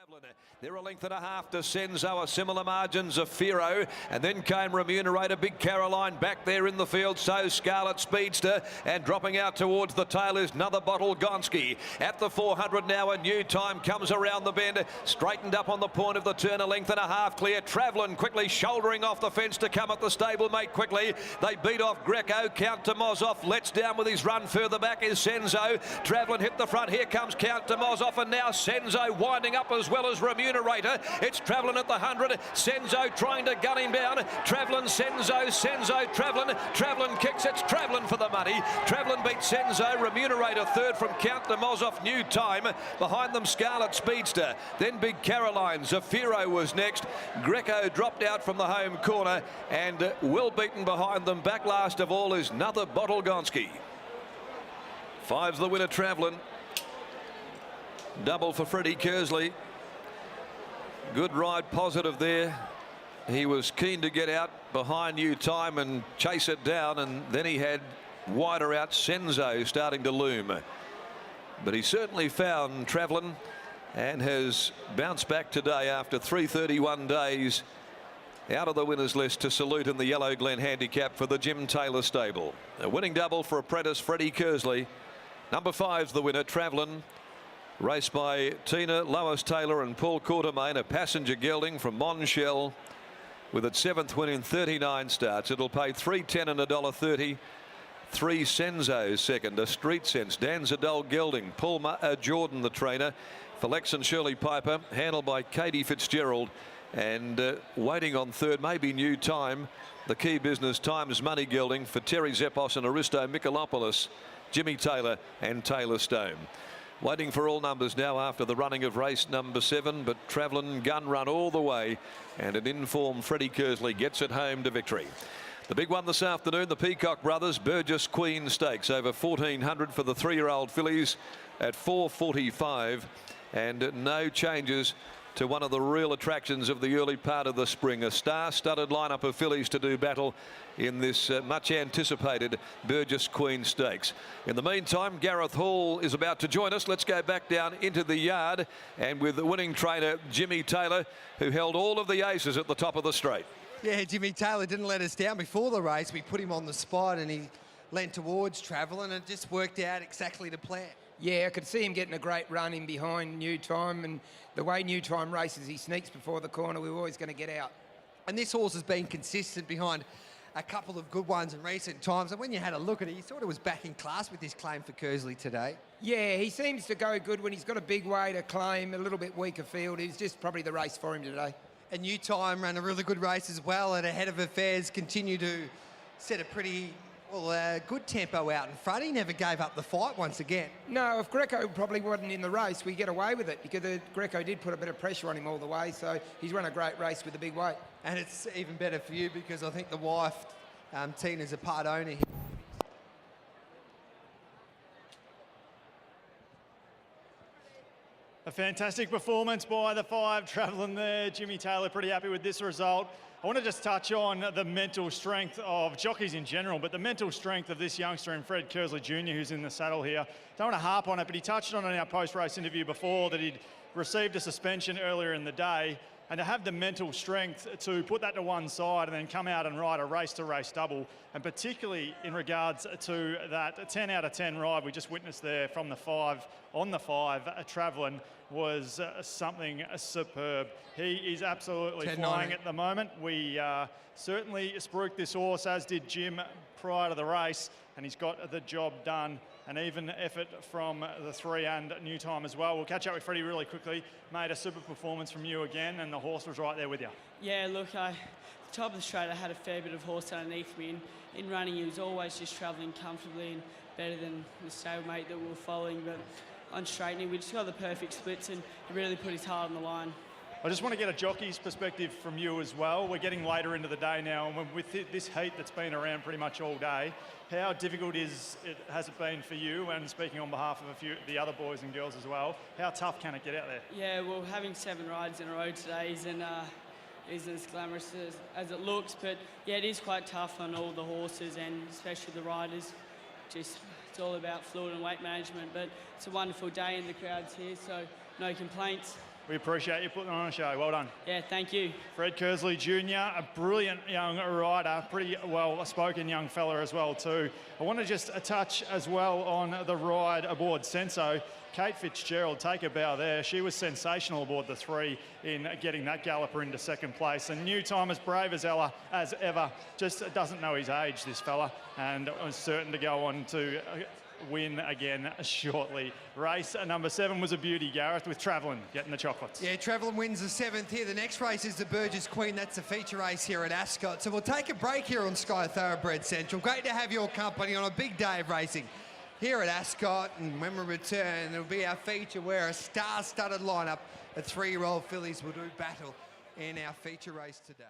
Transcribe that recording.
Travelin. They're a length and a half to Senzo, a similar margins of Firo, and then came Remunerator, Big Caroline back there in the field, so Scarlet Speedster, and dropping out towards the tail is Another Bottle Gonski. At the 400 now, a new time comes around the bend, straightened up on the point of the turn, a length and a half clear. Travelin quickly shouldering off the fence to come at the stablemate quickly. They beat off Greco, Count to Mozoff, lets down with his run. Further back is Senzo. Travelin hit the front, here comes Count to Mozoff, and now Senzo winding up as well as Remunerator. It's Travelin at the 100. Senzo trying to gun him down. Travelin, Senzo, Senzo, Travelin. Travelin kicks. It's Travelin for the money. Travelin beats Senzo. Remunerator third from Count to Mozoff. New time. Behind them, Scarlet Speedster. Then Big Caroline. Zafiro was next. Greco dropped out from the home corner, and well beaten behind them. Back last of all is Another Bottle Gonski. Five's the winner, Travelin. Double for Freddie Kersley. Good ride, positive there. He was keen to get out behind New Time and chase it down, and then he had wider out Senzo starting to loom. But he certainly found Travelin and has bounced back today after 331 days out of the winners list to salute in the Yellow Glen handicap for the Jim Taylor stable. A winning double for apprentice Freddie Kersley. Number 5's the winner, Travelin. Raced by Tina, Lois Taylor and Paul Quartermain, a passenger gelding from Monshell with its 7th win in 39 starts. It'll pay $3.10 and $1.30. 3 Senzo's second, a Street Sense, Dan Zadell gelding, Paul Jordan the trainer, for Lex and Shirley Piper, handled by Katie Fitzgerald, and waiting on third, maybe New Time, the Key Business Times Money gelding for Terry Zeppos and Aristo Mikolopoulos, Jimmy Taylor and Taylor Stone. Waiting for all numbers now after the running of race number 7, but Travelin gun run all the way, and an informed Freddie Kersley gets it home to victory. The big one this afternoon, the Peacock Brothers Burgess Queen Stakes, over 1,400 for the 3-year-old fillies at 4:45, and no changes to one of the real attractions of the early part of the spring. A star-studded lineup of fillies to do battle in this much anticipated Burgess Queen Stakes. In the meantime, Gareth Hall is about to join us. Let's go back down into the yard, and with the winning trainer Jimmy Taylor, who held all of the aces at the top of the straight. Yeah, Jimmy Taylor didn't let us down before the race. We put him on the spot and he leant towards Travelin, and it just worked out exactly to plan. Yeah, I could see him getting a great run in behind New Time, and the way New Time races, he sneaks before the corner. We were always going to get out. And this horse has been consistent behind a couple of good ones in recent times, and when you had a look at it, you thought it was back in class with this claim for Kersley today. Yeah, he seems to go good when he's got a big way to claim, a little bit weaker field. It's just probably the race for him today. And New Time ran a really good race as well, and ahead of affairs continue to set a pretty good tempo out in front. He never gave up the fight once again. No, if Greco probably wasn't in the race, we get away with it, because Greco did put a bit of pressure on him all the way, so he's run a great race with a big weight. And it's even better for you because I think the wife, Tina's a part owner here. A fantastic performance by the 5, Travelin there. Jimmy Taylor pretty happy with this result. I want to just touch on the mental strength of jockeys in general, but the mental strength of this youngster in Fred Kersley Jr., who's in the saddle here. Don't want to harp on it, but he touched on it in our post-race interview before that he'd received a suspension earlier in the day, and to have the mental strength to put that to one side and then come out and ride a race-to-race double, and particularly in regards to that 10 out of 10 ride we just witnessed there from the 5, on the 5, Travelin, was something superb. He is absolutely flying at the moment. We certainly spruiked this horse, as did Jim prior to the race, and he's got the job done. An even effort from the 3 and New Time as well. We'll catch up with Freddie really quickly. Made a super performance from you again, and the horse was right there with you. Yeah, look, the top of the straight, I had a fair bit of horse underneath me. In running, he was always just travelling comfortably and better than the stablemate that we were following. But on straightening, we just got the perfect splits, and he really put his heart on the line. I just want to get a jockey's perspective from you as well. We're getting later into the day now, and with this heat that's been around pretty much all day, how difficult has it been for you, and speaking on behalf of a few of the other boys and girls as well, how tough can it get out there? Yeah, well, having 7 rides in a row today isn't as glamorous as it looks, but yeah, it is quite tough on all the horses and especially the riders. It's all about fluid and weight management, but it's a wonderful day and the crowd's here, so no complaints. We appreciate you putting on a show. Well done. Yeah, thank you. Fred Kersley Jr., a brilliant young rider, pretty well-spoken young fella as well too. I want to just touch as well on the ride aboard Senso. Kate Fitzgerald, take a bow there. She was sensational aboard the 3 in getting that galloper into second place. And new time as brave as ever, just doesn't know his age, this fella, and was certain to go on to win again shortly. Race number 7 was a beauty, Gareth, with Travelin getting the chocolates. Yeah, Travelin wins the 7th here. The next race is the Burgess Queen. That's a feature race here at Ascot. So we'll take a break here on Sky Thoroughbred Central. Great to have your company on a big day of racing here at Ascot. And when we return, it'll be our feature where a star-studded lineup of 3-year-old fillies will do battle in our feature race today.